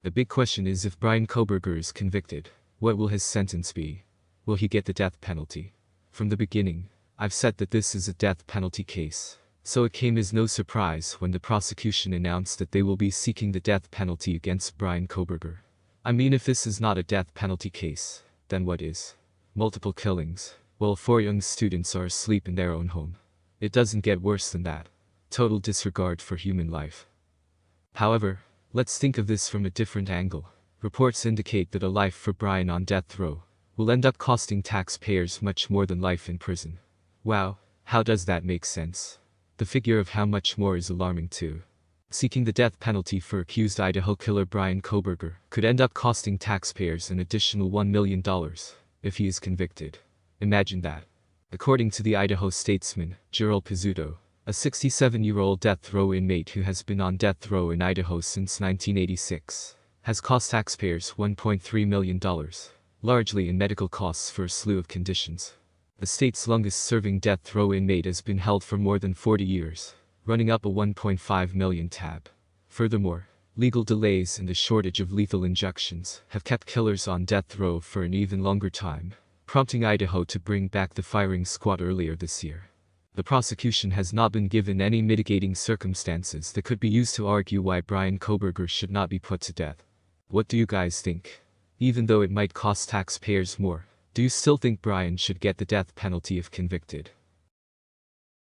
The big question is, if Bryan Kohberger is convicted, what will his sentence be? Will he get the death penalty? From the beginning, I've said that this is a death penalty case, so it came as no surprise when the prosecution announced that they will be seeking the death penalty against Bryan Kohberger. I mean, if this is not a death penalty case, then what is? Multiple killings, while 4 young students are asleep in their own home. It doesn't get worse than that. Total disregard for human life. However, let's think of this from a different angle. Reports indicate that a life for Bryan on death row will end up costing taxpayers much more than life in prison. Wow, how does that make sense? The figure of how much more is alarming too. Seeking the death penalty for accused Idaho killer Bryan Kohberger could end up costing taxpayers an additional $1 million if he is convicted. Imagine that. According to the Idaho statesman, Gerald Pizzuto, a 67-year-old death row inmate who has been on death row in Idaho since 1986, has cost taxpayers $1.3 million, largely in medical costs for a slew of conditions. The state's longest-serving death row inmate has been held for more than 40 years, running up a $1.5 million tab. Furthermore, legal delays and a shortage of lethal injections have kept killers on death row for an even longer time, prompting Idaho to bring back the firing squad earlier this year. The prosecution has not been given any mitigating circumstances that could be used to argue why Bryan Kohberger should not be put to death. What do you guys think? Even though it might cost taxpayers more, do you still think Bryan should get the death penalty if convicted?